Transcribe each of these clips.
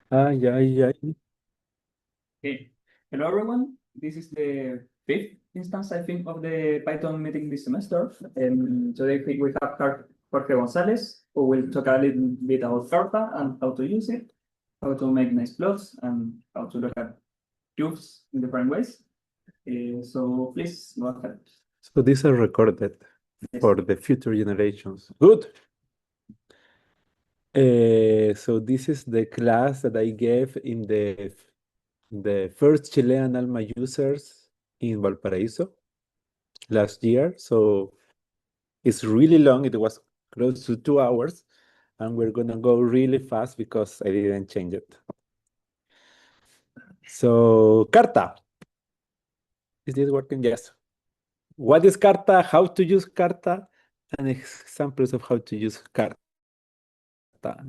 Ay, ay, ay. Okay. Hello, everyone. This is the fifth instance, I think, of the Python meeting this semester. And today we have Jorge González, who will talk a little bit about CARTA and how to use it, how to make nice plots, and how to look at cubes in different ways. So please go ahead. So these are recorded Yes. for the future generations. Good. So this is the class that I gave in the first Chilean Alma users in Valparaíso last year. So it's really long. It was close to 2 hours, and we're gonna go really fast because I didn't change it. So Carta. Is this working? Yes. What is Carta? How to use Carta? And examples of how to use Carta.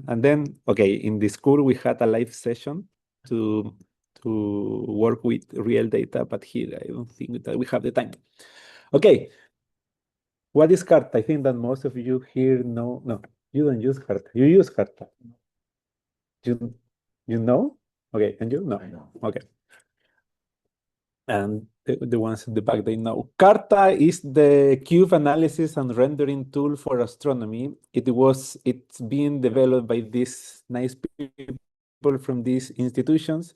And then, okay, in the school we had a live session to work with real data, but here I don't think that we have the time. Okay, what is Carta? I think that most of you here know. No, you don't use Carta. You use Carta. You know? Okay, and you know? Okay. And the ones in the back, they know. CARTA is the cube analysis and rendering tool for astronomy. It's being developed by these nice people from these institutions.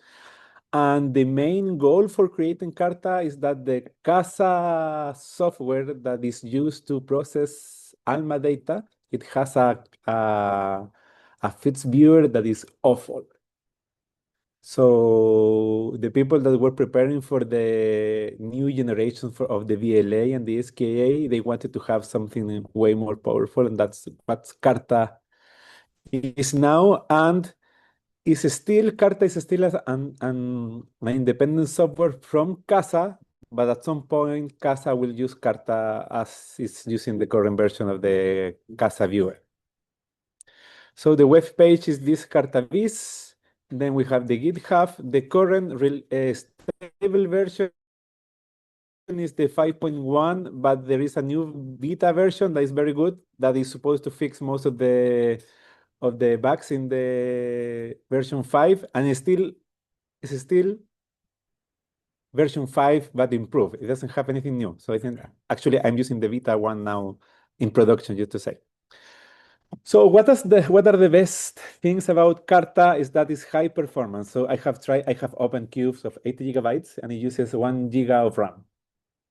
And the main goal for creating CARTA is that the CASA software that is used to process ALMA data, it has a fixed viewer that is awful. So the people that were preparing for the new generation of the VLA and the SKA, they wanted to have something way more powerful, and that's what Carta is now. And Carta is still an independent software from CASA, but at some point CASA will use Carta as it's using the current version of the CASA viewer. So the web page is this CartaVis. Then we have the GitHub. The current stable version is the 5.1, but there is a new beta version that is very good that is supposed to fix most of the bugs in the version 5, and it's still version 5 but improved. It doesn't have anything new. So I think actually I'm using the beta one now in production, just to say. So what are the best things about Carta is that it's high performance. So I have open cubes of 80 gigabytes and it uses 1 giga of RAM.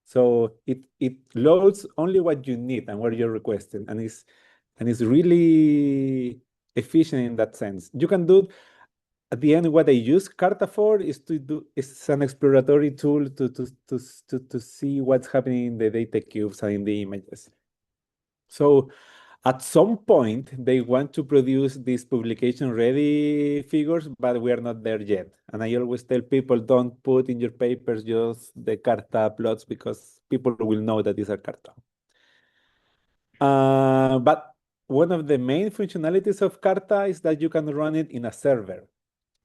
So it loads only what you need and what you're requesting, and it's see efficient in that sense. You can do at the end what I use Carta for is an exploratory tool to see what's happening in the data cubes and in the images. So at some point, they want to produce these publication-ready figures, but we are not there yet. And I always tell people, don't put in your papers just the Carta plots because people will know that these are Carta. But one of the main functionalities of Carta is that you can run it in a server.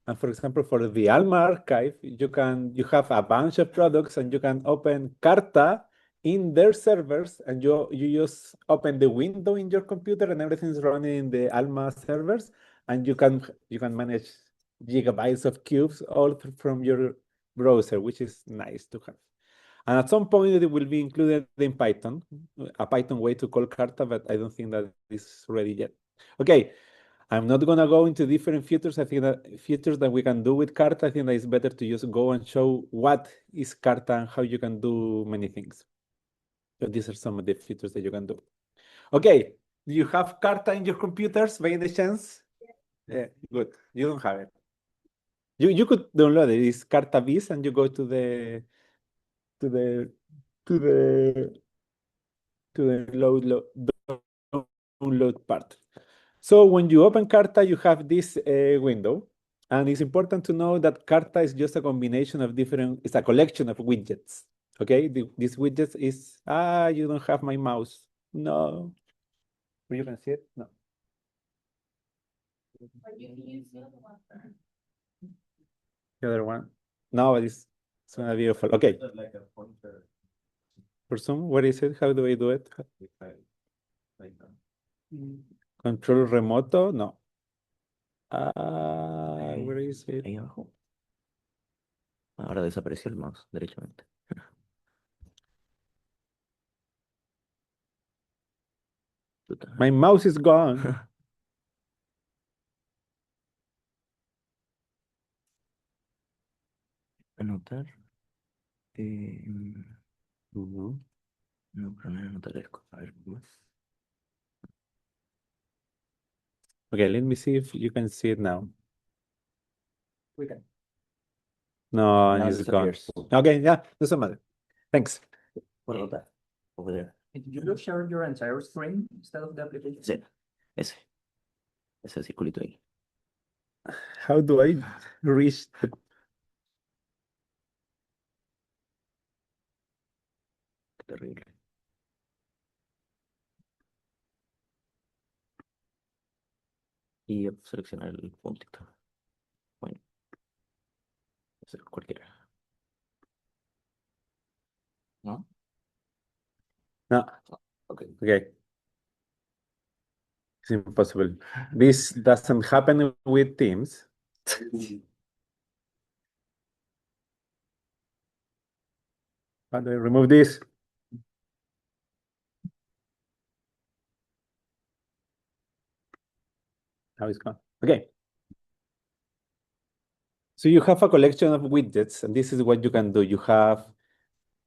And for example, for the Alma archive, you have a bunch of products and you can open Carta in their servers, and you just open the window in your computer and everything's running in the Alma servers, and you can manage gigabytes of cubes all from your browser, which is nice to have. And at some point it will be included in Python, a Python way to call Carta, but I don't think that is ready yet. Okay, I'm not gonna go into different features. I think that features that we can do with Carta, I think that it's better to just go and show what is Carta and how you can do many things. So these are some of the features that you can do. Okay, do you have Carta in your computers by any chance? Yeah, good. You don't have it. You could download it. It's CartaVis, and you go to to the to the the download part. So when you open Carta, you have this window, and it's important to know that Carta is just a combination of it's a collection of widgets. Okay, this widgets is, you don't have my mouse. No. You can see it? No. The other one? No, it's gonna be awful. Okay. For some, what is it? How do I do it? Control remoto? No. Where is it? Ahí abajo. Ahora desapareció el mouse, derechamente. Puta. My mouse is gone. Anotar. Mhm. No, pero no anotar esto. A ver, ¿cómo es? Okay, let me see if you can see it now. We can. No, Now it it's gone. disappears. Okay, yeah, doesn't matter. Thanks. What about that? Over there. You will share your entire screen instead of the application. Sí, ese. Ese circulito ahí. How do I reach the... Qué terrible. Y seleccionar el puntito. Bueno, hacer cualquiera. ¿No? No, Ok. okay. It's impossible. This doesn't happen with Teams. How do I remove this? Now it's gone. Okay. So you have a collection of widgets, and this is what you can do. You have,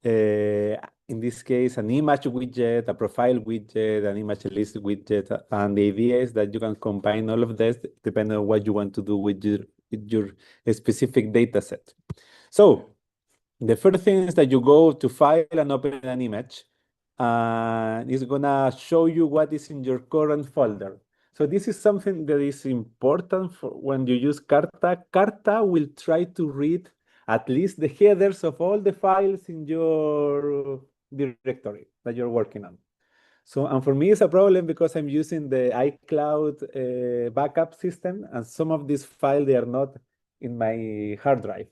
in this case, an image widget, a profile widget, an image list widget, and the idea is that you can combine all of this depending on what you want to do with your specific data set. So the first thing is that you go to File and open an image, and it's gonna show you what is in your current folder. So this is something that is important for when you use CARTA. CARTA will try to read at least the headers of all the files in your directory that you're working on. So, and for me, it's a problem because I'm using the iCloud backup system, and some of these files, they are not in my hard drive.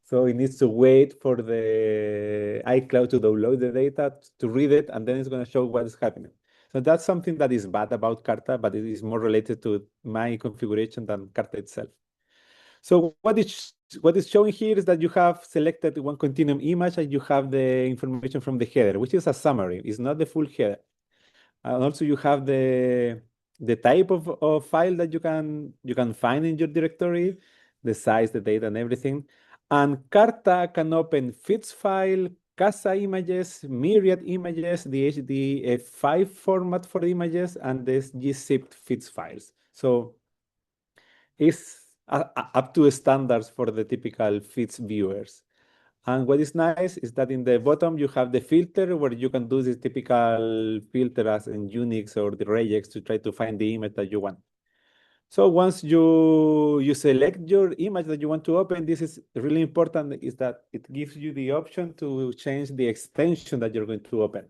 So it needs to wait for the iCloud to download the data to read it, and then it's going to show what is happening. So that's something that is bad about CARTA, but it is more related to my configuration than CARTA itself. So what is showing here is that you have selected one continuum image and you have the information from the header, which is a summary. It's not the full header. And also you have the type of file that you can find in your directory, the size, the data, and everything. And CARTA can open FITS file, CASA images, myriad images, the HDF5 format for the images, and this gzipped FITS files. So it's up to standards for the typical FITS viewers. And what is nice is that in the bottom you have the filter where you can do this typical filter as in Unix or the regex to try to find the image that you want. So once you select your image that you want to open, this is really important, is that it gives you the option to change the extension that you're going to open.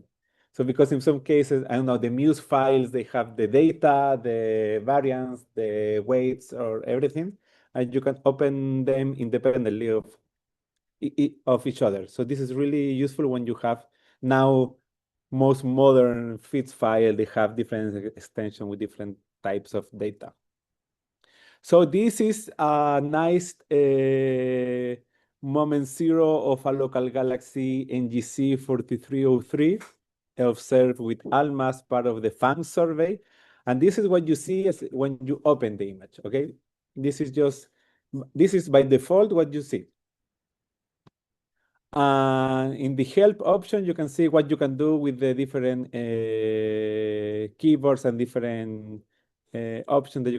So because in some cases, I don't know, the Muse files, they have the data, the variance, the weights, or everything, and you can open them independently of each other. So this is really useful when you have now most modern FITS file, they have different extension with different types of data. So this is a nice moment zero of a local galaxy NGC 4303 observed with ALMA as part of the FANG survey. And this is what you see as when you open the image, okay? This is by default what you see. In the help option, you can see what you can do with the different keyboards and different options that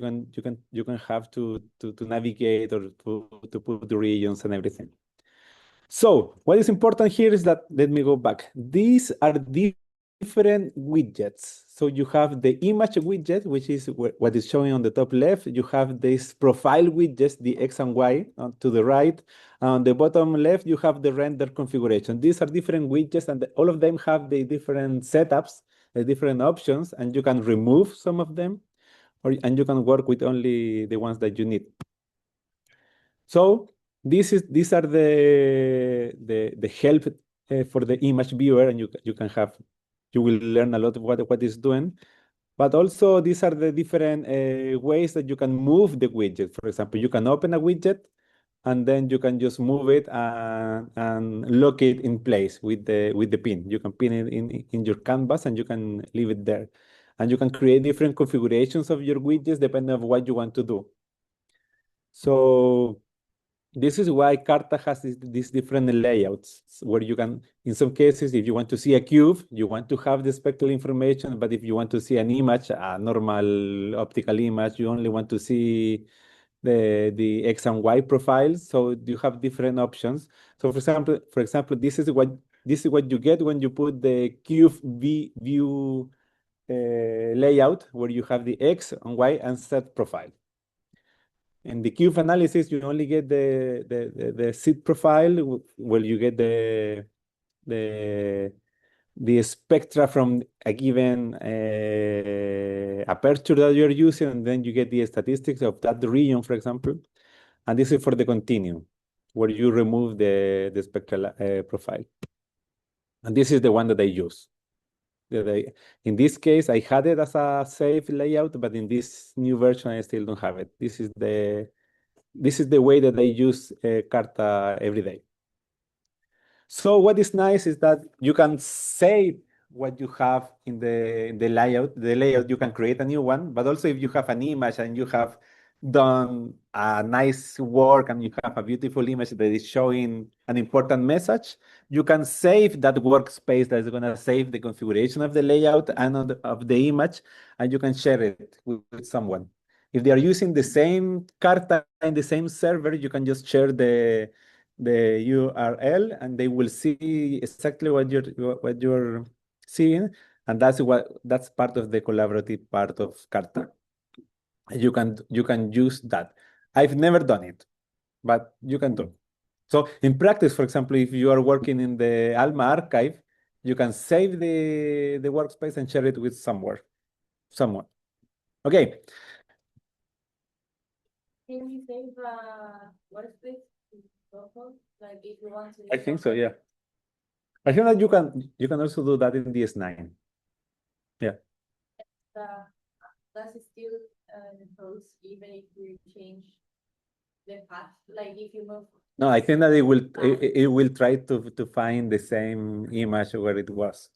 you can have to navigate or to put the regions and everything. So what is important here is that, let me go back. These are different widgets. So you have the image widget, which is what is showing on the top left. You have this profile widgets, the X and Y to the right. On the bottom left, you have the render configuration. These are different widgets, and all of them have the different setups, the different options, and you can remove some of them, and you can work with only the ones that you need. So these are the help for the image viewer, and you will learn a lot of what is doing. But also these are the different ways that you can move the widget. For example, you can open a widget and then you can just move it and lock it in place with the pin. You can pin it in your canvas and you can leave it there. And you can create different configurations of your widgets depending on what you want to do. So this is why Carta has these different layouts where you can, in some cases, if you want to see a cube, you want to have the spectral information, but if you want to see an image, a normal optical image, you only want to see the X and Y profiles. So you have different options. So for example, this is what you get when you put the cube view layout where you have the X and Y and Z profile. In the cube analysis, you only get the seed profile where you get the spectra from a given aperture that you're using, and then you get the statistics of that region, for example. And this is for the continuum, where you remove the spectral profile. And this is the one that I use. In this case, I had it as a safe layout, but in this new version, I still don't have it. This is the way that I use Carta every day. So what is nice is that you can save what you have in the layout. The layout, you can create a new one, but also if you have an image and you have done a nice work and you have a beautiful image that is showing an important message, you can save that workspace that is going to save the configuration of the layout and of the image, and you can share it with someone. If they are using the same Carta in the same server, you can just share the URL and they will see exactly what you're seeing, and that's part of the collaborative part of Carta. You can use that. I've never done it, but you can do. So in practice, for example, if you are working in the Alma archive, you can save the workspace and share it with someone. Okay. Can you save workspace in local? Like if you want to I think so, yeah. I think that you can also do that in DS9. Yeah. Does it still pose even if you change the path? Like if you move. No, I think that it will try to find the same image where it was.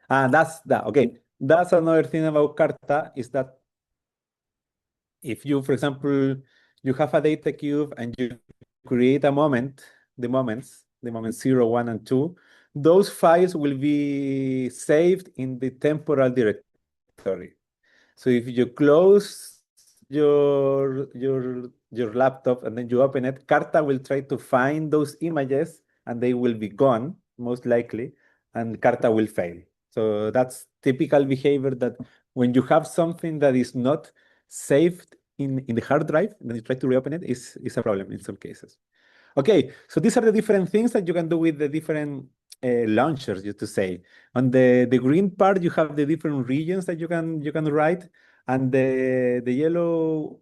That's that. Okay. That's another thing about Carta is that if you, for example, you have a data cube and you create a moment, the moments 0, 1, and 2, those files will be saved in the temporal directory. So if you close your laptop and then you open it, Carta will try to find those images and they will be gone, most likely, and Carta will fail. So that's typical behavior that when you have something that is not saved in the hard drive, then you try to reopen it, is a problem in some cases. Okay, so these are the different things that you can do with the different launchers, just to say. On the green part, you have the different regions that you can write, and the yellow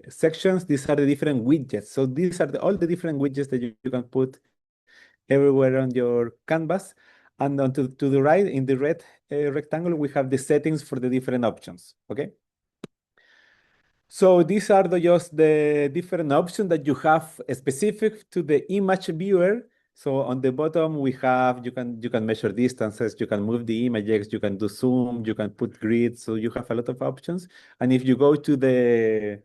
sections, these are the different widgets. So these are all the different widgets that you can put everywhere on your canvas. And on to the right, in the red rectangle, we have the settings for the different options, okay? So these are just the different options that you have specific to the image viewer. So on the bottom we have you can measure distances, you can move the images, you can do zoom, you can put grids. So you have a lot of options. And if you go to the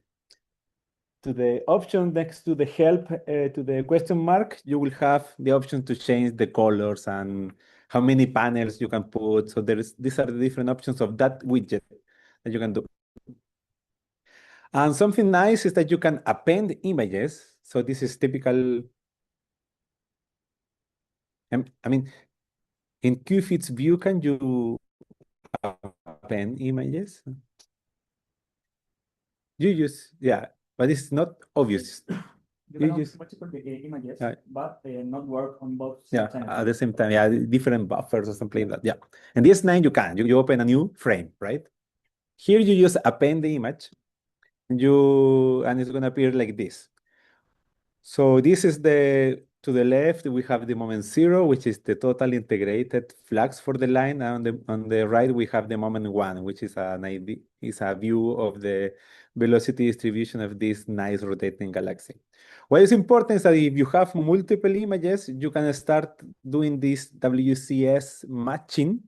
option next to the help to the question mark, you will have the option to change the colors and how many panels you can put. So these are the different options of that widget that you can do. And something nice is that you can append images. So this is typical. I mean, in QFit's view, can you append images? You use, yeah, but it's not obvious. You can multiple images, but not work on both at the same time. Yeah, different buffers or something like that. Yeah. And this 9 you can. You open a new frame, right? Here you just append the image, and it's gonna appear like this. So this is To the left, we have the moment 0, which is the total integrated flux for the line. And on the right, we have the moment 1, which is a view of the velocity distribution of this nice rotating galaxy. What is important is that if you have multiple images, you can start doing this WCS matching,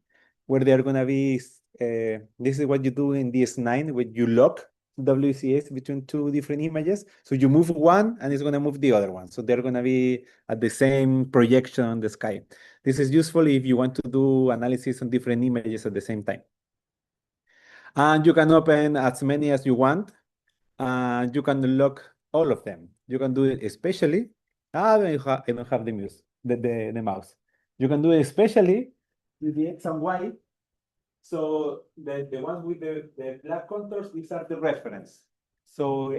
where they're going to be, this is what you do in DS9, when you lock WCS between two different images. So you move one and it's going to move the other one. So they're going to be at the same projection on the sky. This is useful if you want to do analysis on different images at the same time. And you can open as many as you want. And you can unlock all of them. You can do it especially. I don't have the mouse. You can do it especially with the X and Y. So the ones with the black contours, these are the reference. So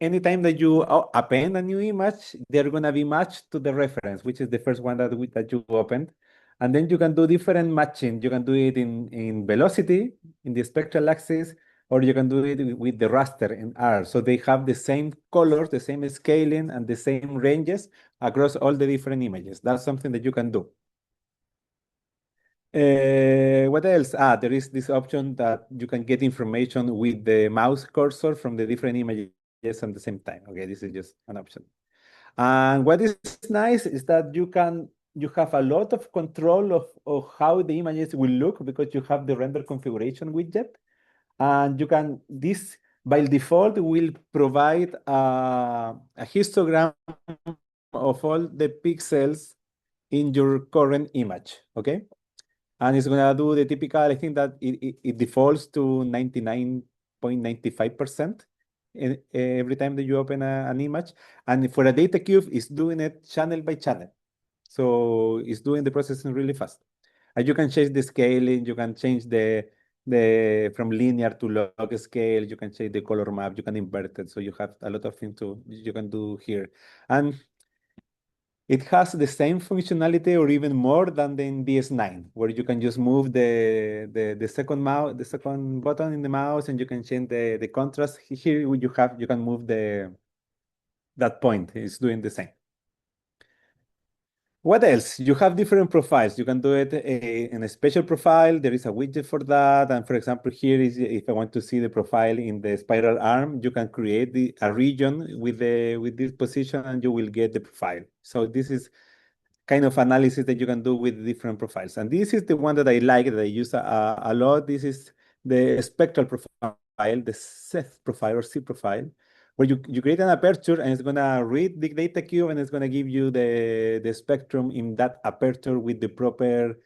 anytime that you append a new image, they're going to be matched to the reference, which is the first one that you opened. And then you can do different matching. You can do it in velocity, in the spectral axis, or you can do it with the raster in R. So they have the same colors, the same scaling, and the same ranges across all the different images. That's something that you can do. What else? There is this option that you can get information with the mouse cursor from the different images at the same time. Okay, this is just an option. And what is nice is that you have a lot of control of how the images will look, because you have the render configuration widget. And this by default will provide a histogram of all the pixels in your current image, okay? And it's gonna do the typical, I think that it defaults to 99.95% every time that you open an image. And for a data cube, it's doing it channel by channel. So it's doing the processing really fast. And you can change the scaling, you can change the from linear to log scale, you can change the color map, you can invert it. So you have a lot of things you can do here. And it has the same functionality or even more than in DS9, where you can just move the second button in the mouse, and you can change the contrast. Here you can move that point. It's doing the same. What else? You have different profiles. You can do it in a special profile. There is a widget for that. And for example, here is if I want to see the profile in the spiral arm, you can create a region with this position, and you will get the profile. So this is kind of analysis that you can do with different profiles. And this is the one that I like, that I use a lot. This is the spectral profile, the SEF profile or C profile, where you create an aperture, and it's gonna read the data cube, and it's gonna give you the spectrum in that aperture with the proper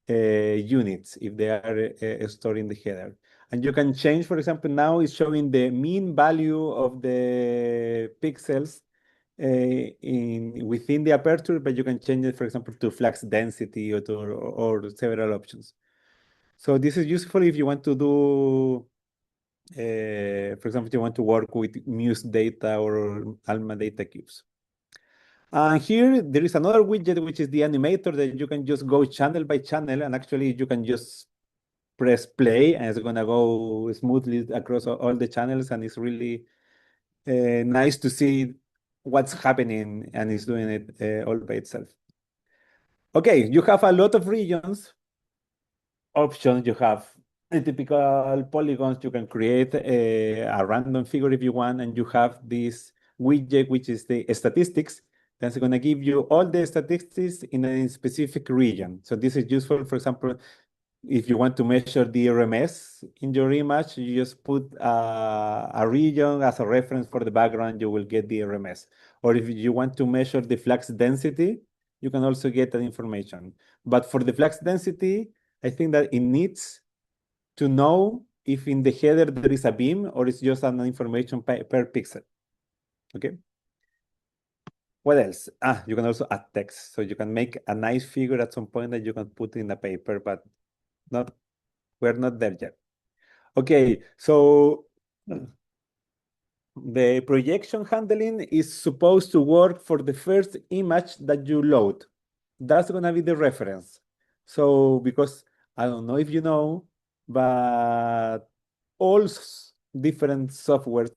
units, if they are stored in the header. And you can change, for example, now it's showing the mean value of the pixels within the aperture, but you can change it, for example, to flux density or several options. So this is useful if you want to do, for example, you want to work with Muse data or ALMA data cubes. And here there is another widget, which is the animator, that you can just go channel by channel, and actually you can just press play, and it's gonna go smoothly across all the channels, and it's really nice to see what's happening, and it's doing it all by itself. Okay, you have a lot of regions, options. You have the typical polygons. You can create a random figure if you want, and you have this widget, which is the statistics. That's going to give you all the statistics in a specific region. So this is useful, for example, if you want to measure the RMS in your image, you just put a region as a reference for the background, you will get the RMS. Or if you want to measure the flux density, you can also get that information. But for the flux density, I think that it needs to know if in the header there is a beam, or it's just an information per pixel. Okay. What else? You can also add text. So you can make a nice figure at some point that you can put in a paper, but we're not there yet. Okay, so the projection handling is supposed to work for the first image that you load. That's gonna be the reference. So because I don't know if you know, but all different software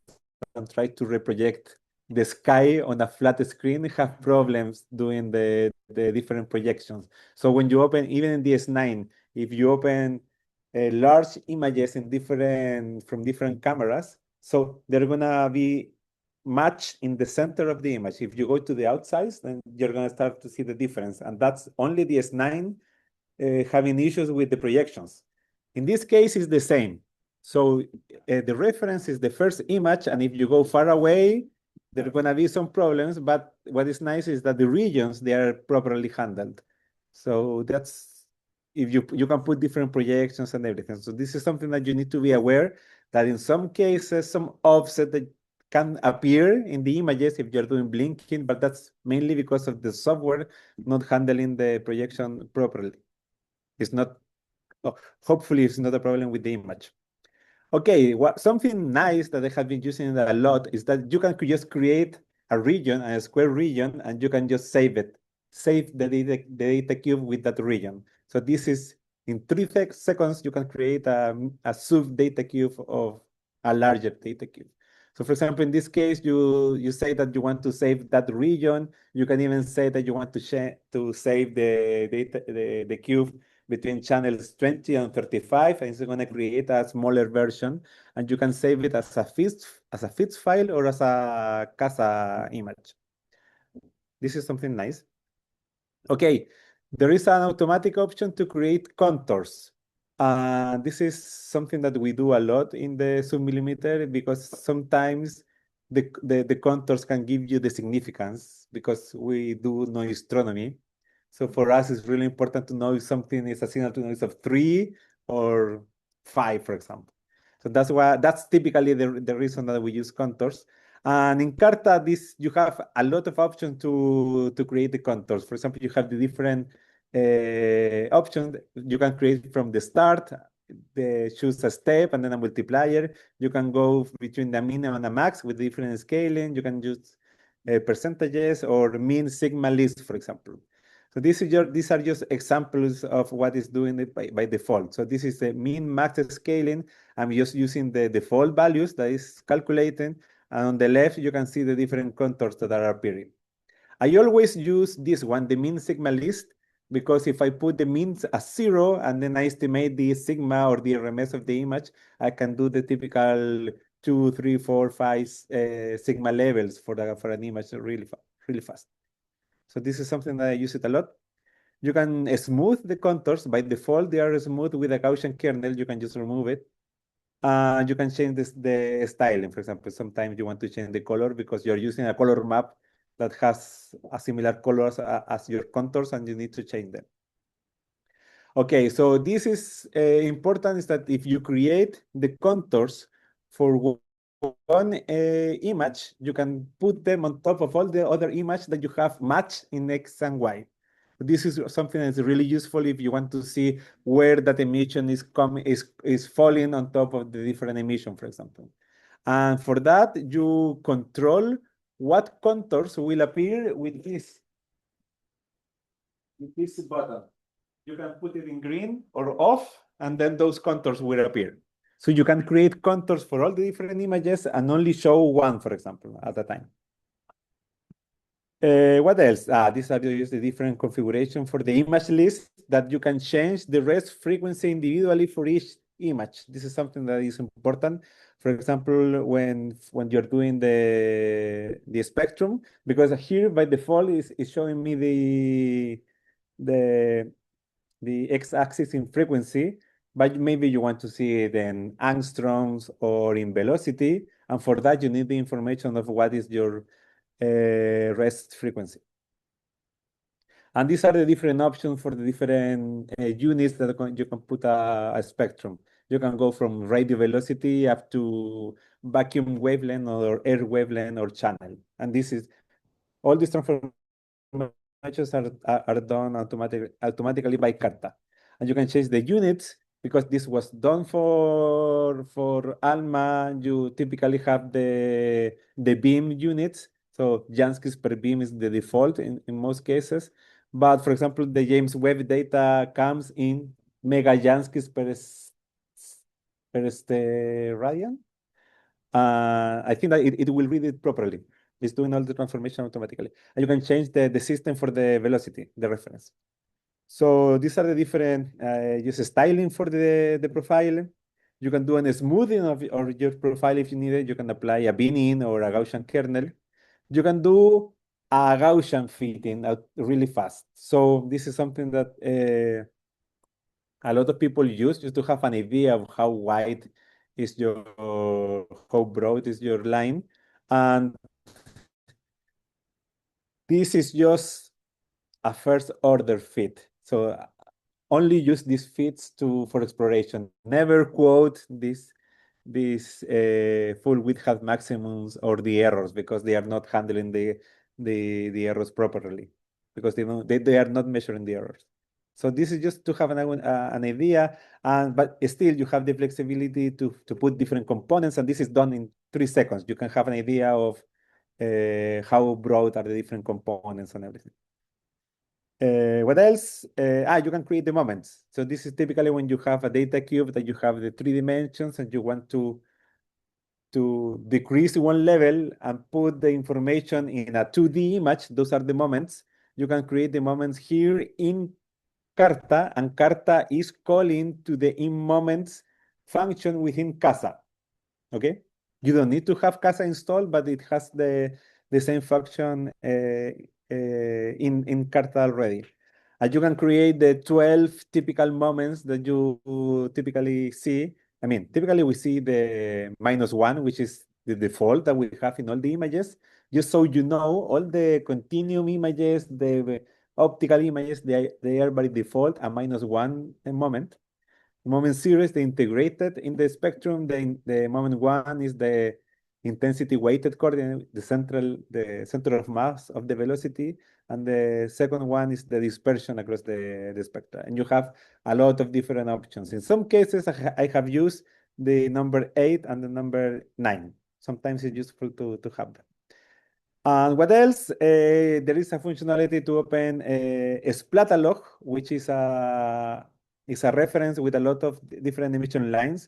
can try to reproject the sky on a flat screen have problems doing the different projections. So when you open, even in DS9, if you open large images from different cameras, so they're gonna be matched in the center of the image. If you go to the outside, then you're gonna start to see the difference, and that's only DS9 having issues with the projections. In this case, it's the same. So the reference is the first image, and if you go far away, there are gonna be some problems, but what is nice is that the regions, they are properly handled. So that's, if you can put different projections and everything. So this is something that you need to be aware that in some cases, some offset that can appear in the images if you're doing blinking, but that's mainly because of the software not handling the projection properly. It's not, hopefully it's not a problem with the image. Okay, something nice that I have been using a lot is that you can just create a region, a square region, and you can just save it. Save the data cube with that region. So this is, in 3 seconds, you can create a sub data cube of a larger data cube. So for example, in this case, you say that you want to save that region. You can even say that you want to save the cube between channels 20 and 35, and it's going to create a smaller version, and you can save it as a FITS file or as a CASA image. This is something nice. Okay, there is an automatic option to create contours. This is something that we do a lot in the submillimeter because sometimes the contours can give you the significance because we do noise astronomy. So for us, it's really important to know if something is a signal to noise of 3 or 5, for example. So that's typically the reason that we use contours. And in CARTA, you have a lot of options to create the contours. For example, you have the different options you can create from the start. Choose a step and then a multiplier. You can go between the min and the max with different scaling. You can use percentages or mean sigma list, for example. So these are just examples of what is doing it by default. So this is the min max scaling. I'm just using the default values that is calculating. And on the left, you can see the different contours that are appearing. I always use this one, the mean sigma list, because if I put the means as 0 and then I estimate the sigma or the RMS of the image, I can do the typical 2, 3, 4, 5 sigma levels for an image really fast. So this is something that I use it a lot. You can smooth the contours. By default, they are smooth with a Gaussian kernel. You can just remove it. You can change the styling. For example, sometimes you want to change the color because you're using a color map that has a similar colors as your contours, and you need to change them. Okay, so this is important, is that if you create the contours for one image, you can put them on top of all the other images that you have matched in X and Y. This is something that's really useful if you want to see where that emission is falling on top of the different emission, for example. And for that, you control what contours will appear with this button. You can put it in green or off, and then those contours will appear. So you can create contours for all the different images and only show one, for example, at a time. What else? These are just the different configuration for the image list that you can change the rest frequency individually for each image. This is something that is important. For example, when you're doing the spectrum, because here by default is showing me the x-axis in frequency, but maybe you want to see it in angstroms or in velocity, and for that you need the information of what is your rest frequency. And these are the different options for the different units that you can put a spectrum. You can go from radio velocity up to vacuum wavelength or air wavelength or channel. And this is all these transformations are done automatically by CARTA. And you can change the units because this was done for ALMA. You typically have the beam units. So Janskis per beam is the default in most cases. But for example, the James Webb data comes in mega Janskis per radian. I think that it will read it properly. It's doing all the transformation automatically. And you can change the system for the velocity, the reference. So these are the different use styling for the profile. You can do a smoothing of your profile if you need it. You can apply a binning or a Gaussian kernel. You can do a Gaussian fitting out really fast. So this is something that a lot of people use just to have an idea of how wide is how broad is your line. And this is just a first order fit. So only use these fits for exploration. Never quote these full width hat maximums or the errors because they are not handling the errors properly because they are not measuring the errors. So this is just to have an idea, but still you have the flexibility to put different components, and this is done in 3 seconds. You can have an idea of how broad are the different components and everything. What else? You can create the moments. So this is typically when you have a data cube that you have the 3 dimensions and you want to decrease one level and put the information in a 2D image. Those are the moments. You can create the moments here in CARTA, and CARTA is calling to the in-moments function within CASA. Okay? You don't need to have CASA installed, but it has the same function in CARTA already. And you can create the 12 typical moments that you typically see. I mean, typically we see the -1, which is the default that we have in all the images. Just so you know, all the continuum images, the optical images, they are by default a -1 moment. Moment 0 is the integrated in the spectrum. The moment 1 is the intensity weighted coordinate, the center of mass of the velocity, and the second one is the dispersion across the spectra. And you have a lot of different options. In some cases, I have used the number 8 and the number 9. Sometimes it's useful to have that. And what else? There is a functionality to open a splatalog, which is a reference with a lot of different emission lines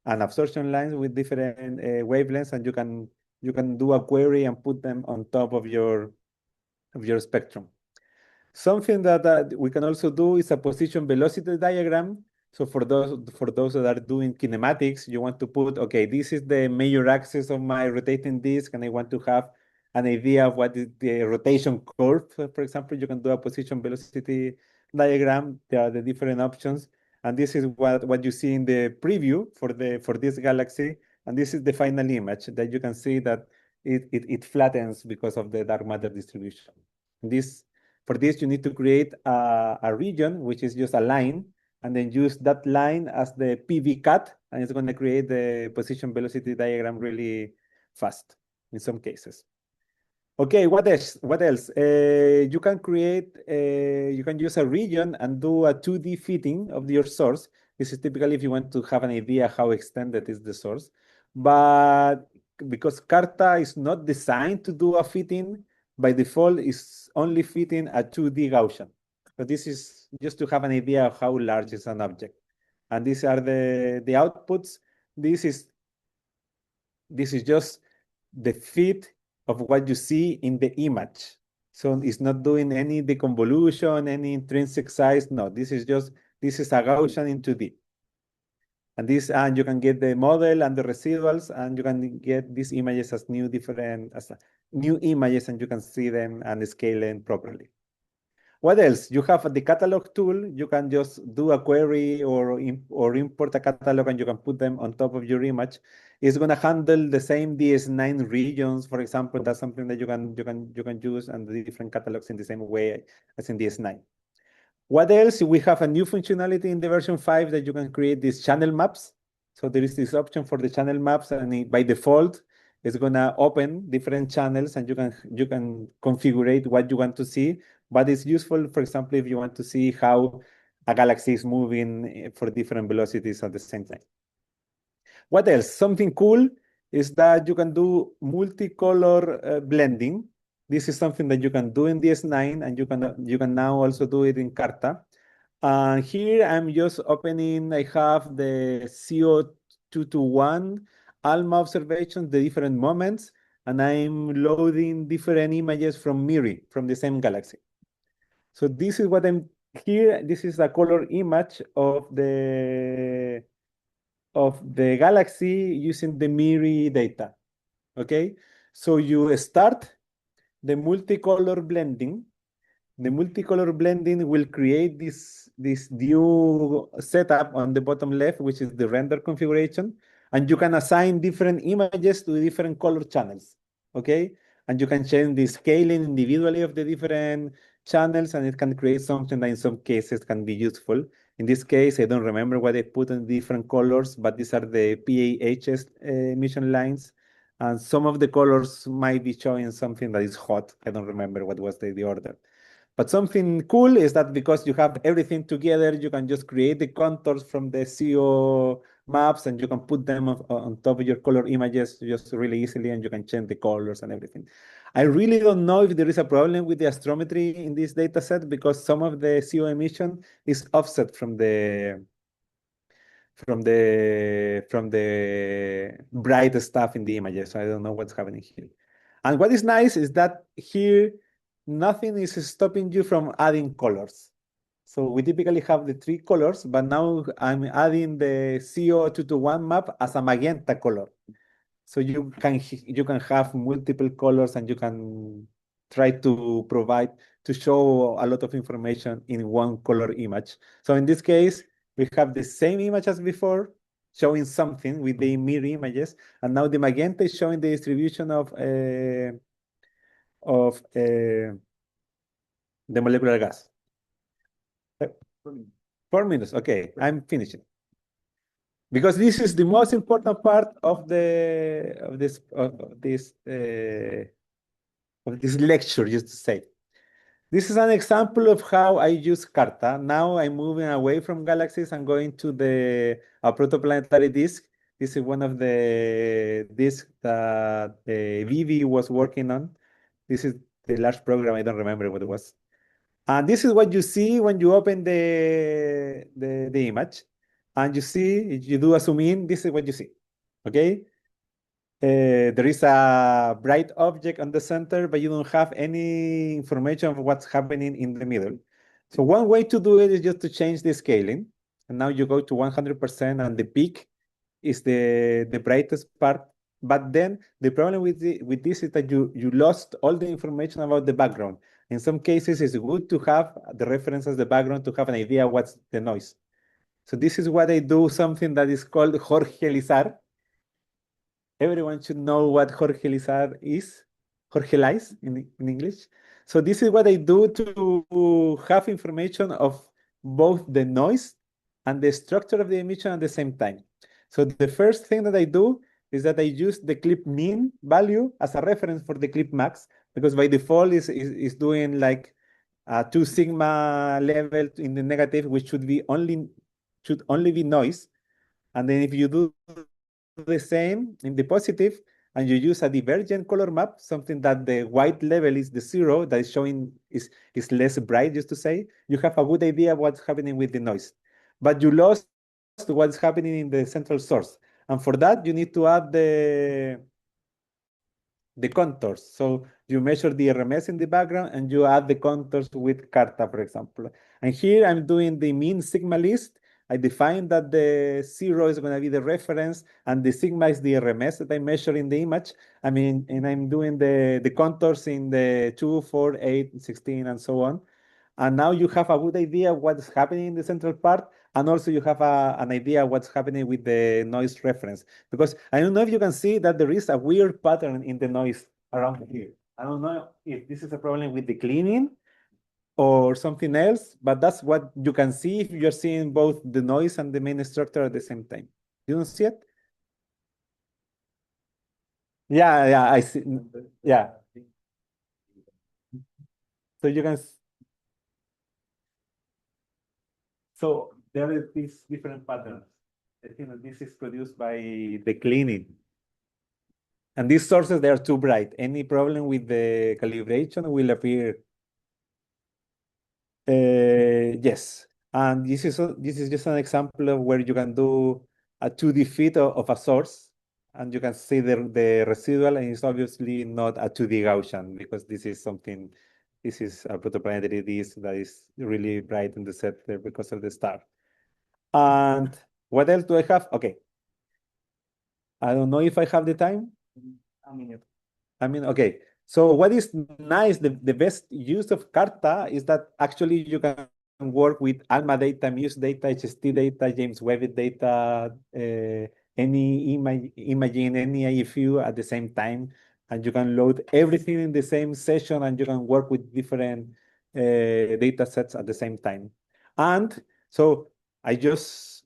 and absorption lines with different wavelengths, and you can do a query and put them on top of your spectrum. Something that we can also do is a position velocity diagram. So for those that are doing kinematics, you want to put, okay, this is the major axis of my rotating disk, and I want to have an idea of what is the rotation curve. For example, you can do a position velocity diagram. There are the different options, and this is what you see in the preview for this galaxy. And this is the final image that you can see that it flattens because of the dark matter distribution. For this, you need to create a region, which is just a line, and then use that line as the PV cut, and it's going to create the position velocity diagram really fast in some cases. Okay, what else? You can you can use a region and do a 2D fitting of your source. This is typically if you want to have an idea how extended is the source. But because CARTA is not designed to do a fitting, by default is only fitting a 2D Gaussian. So this is just to have an idea of how large is an object. And these are the outputs. This is just the fit of what you see in the image. So it's not doing any deconvolution, any intrinsic size. No, this is a Gaussian in 2D. And you can get the model and the residuals, and you can get these images as new images, and you can see them and scale them properly. What else? You have the catalog tool. You can just do a query or import a catalog, and you can put them on top of your image. It's going to handle the same DS9 regions, for example. That's something that you can use, and the different catalogs in the same way as in DS9. What else? We have a new functionality in the version 5 that you can create these channel maps. So there is this option for the channel maps, and by default, it's gonna open different channels, and you can configure what you want to see. But it's useful, for example, if you want to see how a galaxy is moving for different velocities at the same time. What else? Something cool is that you can do multicolor blending. This is something that you can do in DS9, and you can now also do it in CARTA. Here I'm just opening. I have the CO221 ALMA observations, the different moments, and I'm loading different images from MIRI, from the same galaxy. So this is what I'm here. This is a color image of the galaxy using the MIRI data. Okay, so you start the multicolor blending. The multicolor blending will create this new setup on the bottom left, which is the render configuration. And you can assign different images to different color channels, okay? And you can change the scaling individually of the different channels, and it can create something that in some cases can be useful. In this case, I don't remember what I put in different colors, but these are the PAHs emission lines. And some of the colors might be showing something that is hot. I don't remember what was the order. But something cool is that because you have everything together, you can just create the contours from the CO maps and you can put them on top of your color images just really easily, and you can change the colors and everything. I really don't know if there is a problem with the astrometry in this data set because some of the CO emission is offset from the bright stuff in the images. So I don't know what's happening here. And what is nice is that here, nothing is stopping you from adding colors. So we typically have the 3 colors, but now I'm adding the CO221 map as a magenta color. So you can have multiple colors and you can try to show a lot of information in one color image. So in this case, we have the same image as before, showing something with the mirror images, and now the magenta is showing the distribution of the molecular gas. 4 minutes. Okay, I'm finishing. Because this is the most important part of this lecture, just to say. This is an example of how I use CARTA. Now I'm moving away from galaxies and going to a protoplanetary disk. This is one of the disks that Vivi was working on. This is the large program. I don't remember what it was. And this is what you see when you open the image. And you see, if you do a zoom in, this is what you see. Okay? There is a bright object on the center, but you don't have any information of what's happening in the middle. So one way to do it is just to change the scaling. And now you go to 100%, and the peak is the brightest part. But then the problem with this is that you lost all the information about the background. In some cases, it's good to have the reference as the background to have an idea what's the noise. So this is what I do, something that is called Jorge Lizar. Everyone should know what Jorge Lizar is, Jorge Lies in English. So this is what I do to have information of both the noise and the structure of the emission at the same time. So the first thing that I do is that I use the clip mean value as a reference for the clip max, because by default is doing like a 2 sigma level in the negative, which should only be noise. And then if you do the same in the positive, and you use a divergent color map, something that the white level is the 0, that is showing is less bright, just to say, you have a good idea what's happening with the noise. But you lost what's happening in the central source. And for that, you need to add the contours. So you measure the RMS in the background and you add the contours with CARTA, for example. And here I'm doing the mean sigma list. I define that the 0 is going to be the reference and the sigma is the RMS that I measure in the image. I mean, and I'm doing the contours in the 2, 4, 8, 16, and so on. And now you have a good idea what's happening in the central part, and also you have an idea what's happening with the noise reference. Because I don't know if you can see that there is a weird pattern in the noise around here. I don't know if this is a problem with the cleaning or something else, but that's what you can see if you're seeing both the noise and the main structure at the same time. You don't see it? Yeah, I see. Yeah. So you can. So there are these different patterns. I think that this is produced by the cleaning. And these sources, they are too bright. Any problem with the calibration will appear. Yes. And this is just an example of where you can do a 2D fit of a source. And you can see the residual, and it's obviously not a 2D Gaussian because this is a protoplanetary disk that is really bright in the set there because of the star. And what else do I have? Okay. I don't know if I have the time. A minute. Okay. So what is nice, the best use of CARTA is that actually you can work with ALMA data, Muse data, HST data, James Webb data, any imaging, any IFU at the same time. And you can load everything in the same session and you can work with different data sets at the same time. And so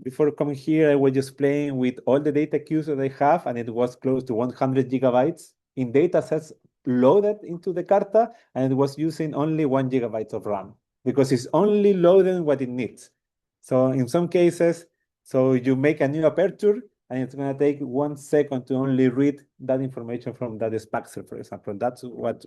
before coming here, I was just playing with all the data queues that I have, and it was close to 100 gigabytes in data sets loaded into the CARTA, and it was using only 1 gigabyte of RAM because it's only loading what it needs. So in some cases, so you make a new aperture, and it's going to take 1 second to only read that information from that spaxer, for example. That's what